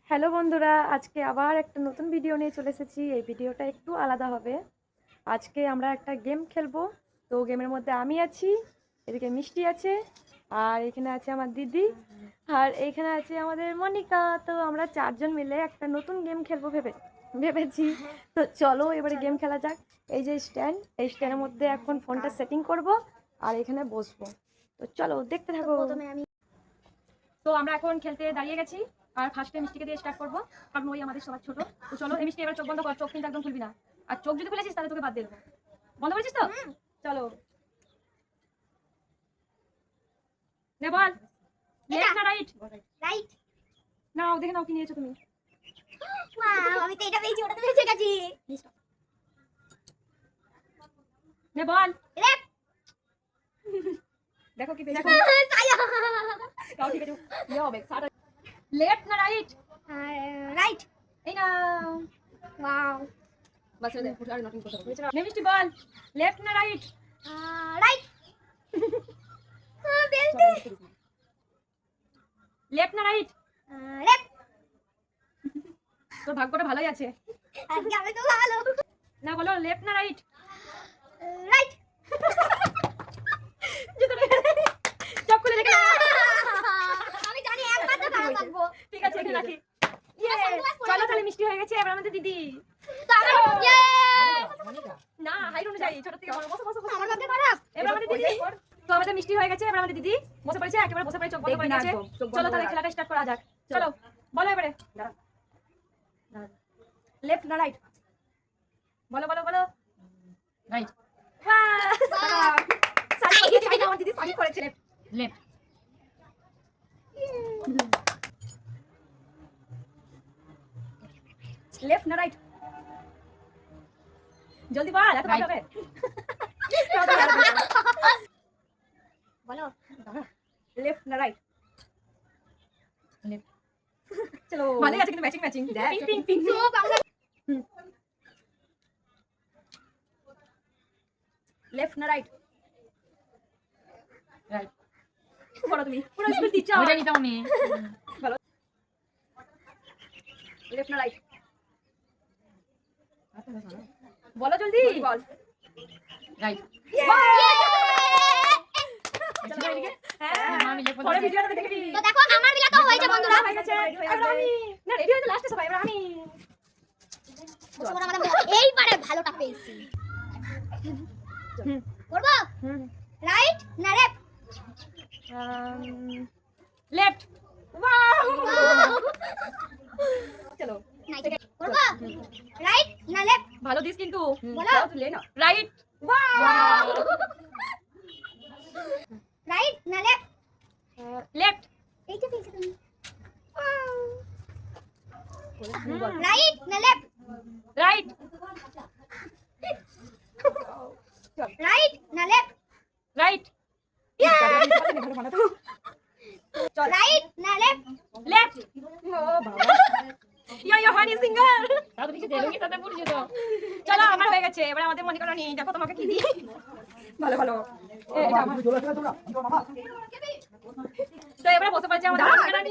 Hello বন্ধুরা, আজকে আবার একটা নতুন ভিডিও নিয়ে চলে এসেছি। এই ভিডিওটা একটু আলাদা হবে। আজকে আমরা একটা গেম খেলবো। তো গেমের মধ্যে আমি আছি, এদিকে মিষ্টি আছে, আর এখানে আছে আমার দিদি, আর এইখানে আছে আমাদের মনিকা। তো আমরা চারজন মিলে একটা নতুন গেম খেলবো ভেবেছি। তো চলো এবারে গেম খেলা যাক। এই যে স্ট্যান্ড, এই স্ট্যান্ডের মধ্যে এখন ফোনটা সেটিং করব আর এখানে বসবো। তো চলো দেখতে থাকো। তো আমরা এখন খেলতে দাঁড়িয়ে গেছি, আর ফার্স্টে মিষ্টিকে দিয়ে স্টার্ট করবো, কারণ ওই আমাদের সবার ছোট। তো চলো এই মিষ্টি এবার চোখ বন্ধ কর, চোখ কিন্তু একদম খুলবি না, আর চোখ যদি খুলেছিস তাহলে তোকে বাদ দিয়ে দেবো। বন্ধ করেছিস তো? চলো নে বল, লেফট না রাইট? রাইট। নাও দেখে নাও কি নিয়েছো তুমি। ওয়াও, আমি তো এটা পেয়েছি, ওটা তো পেয়েছি গেছি। নে বল, লেফট। দেখো কি পেয়েছো। সায়া। তাও ঠিক আছে, ইয়ে হবে সারা। লেফট না রাইট? রাইট। এই না, ওয়াও। বাস রে পুরো আর নতুন কথা বলছি। নে মিষ্টি বল, লেফট না রাইট? রাইট। বেলতে। লেফট না রাইট? লেফট। তোর ভাগ্যটা ভালোই আছে। আজকে আমি তো ভালো। না বলো, লেফট না রাইট? রাইট। চোখ খুলে দেখে নাও। আমি জানি একবার তো ভালো থাকবো। ঠিক আছে, এখানে রাখি। চলো তাহলে মিষ্টি হয়ে গেছে, এবার আমাদের দিদি। তো আমার ইয়ে না হাইট অনুযায়ী ছোট থেকে বড়। বসো বসো বসো। আমার মধ্যে খারাপ। এবার আমাদের দিদি। তো আমাদের মিষ্টি হয়ে গেছে, এবার আমাদের দিদি বসে পড়েছে, একেবারে বসে পড়ে চোখ বন্ধ করে গেছে। চলো তাহলে খেলাটা স্টার্ট করা যাক। চলো বলো এবারে। লেফট না রাইট? বলো বলো বলো। রাইট। বাহ, সারি করেছে, এই না আমার দিদি সারি করেছে। লেফট। লেফট না রাইট? জলদি বল, এত ভালো হবে। বলো। লেফট না রাইট? লেফট। চলো ভালোই আছে কিন্তু matching matching. Ping ping ping. তো বাংলা লেফট না রাইট? রাইট। বলো তুমি, পুরো স্পিড দিচ্ছ। ওটা নিতাম আমি। বলো লেফট না রাইট? বলো জলদি বল। রাইট। পরে ভিডিওটা দেখে নিবি। তো দেখো আমার মিলা তো হয়েছে বন্ধুরা। হয়ে গেছে, এবার আমি। না রেডি হয়ে লাস্টে সবাই, এবার আমি। এইবারে ভালোটা পেয়েছি। করব? রাইট না লেফট? লেফট। ওয়াও, চলো করব? রাইট না লেফট? ভালো দিস কিন্তু। বলো। লে না রাইট। ওয়াও, রাইট না লেফট? লেফট। এইটা পেয়েছো তুমি। রাইট না লেফট? রাইট। রাইট না লেফট? রাইট। রাইট না লেফট? লেফট। ও বাবা, ইয়ো হানি সিঙ্গার। তাহলে কিছু দেলো কি তাতে পড়ছে তো। চলো আমার হয়ে গেছে, এবার আমাদের মনে করো নি। দেখো তোমাকে কি দিই। ভালো ভালো। তো এবারে বসে পড়ছে আমাদের মনিকা রানী।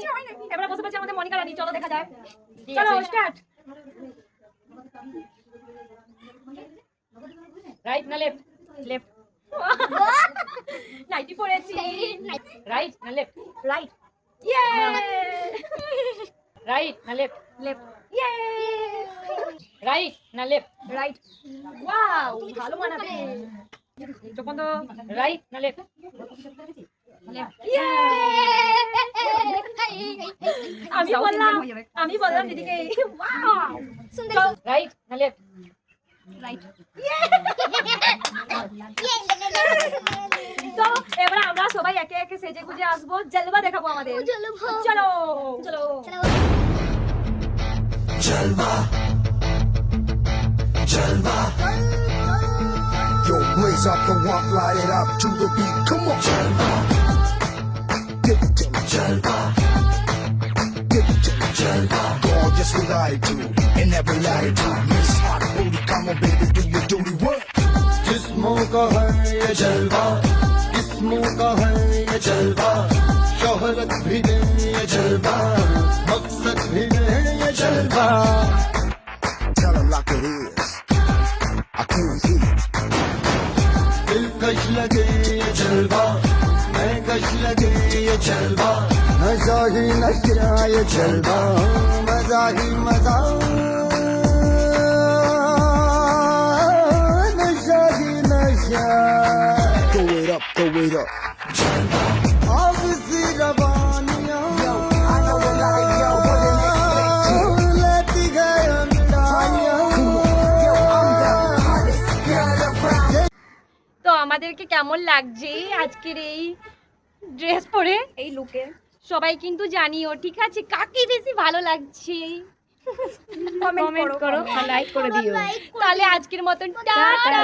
এবারে বসে পড়ছে আমাদের মনিকা রানী। চলো দেখা যাক। চলো স্টার্ট। রাইট না লেফট? লেফট। নাইটি পড়েছি। রাইট না লেফট? রাইট। ইয়ে। রাইট না লেফট? লেফট। ইয়ে। রাইট না লেফট? রাইট। ওয়াও, ভালো মানাবে। চোখ বন্ধ। রাইট না লেফট? লেফট। ইয়ে। আমি বললাম দিদিকে। ওয়াও, সুন্দর। রাইট না লেফট? রাইট। তো এবার আমরা সবাই একে একে সেজে গুজে আসবো, জলবা দেখাবো আমাদের। চলো চলো চলো। Jalwa, Jalwa. Yo, blaze up the one, light it up to the beat. Come on, Jalwa. Give it to me, Jalwa. Give it to me, Jalwa. Gorgeous with attitude in every latitude. Miss Hot Booty, come on, baby, do your dirty work. जिस्मों का है ये जलवा, जिस्मों का है ये जलवा, शोहरत भी दे ये जलवा, मकसद भी नशा ही नशा ये जलवा मजा ही मजा नशा ही नशा throw it up अब सी रवानियां लेती गए তো আমাদেরকে কেমন লাগছে আজকের এই ড্রেস পরে এই লুকে সবাই কিন্তু জানিও, ঠিক আছে? কাকে বেশি ভালো লাগছে কমেন্ট করো আর লাইক করে দিও। তাহলে আজকের মতন টাটা।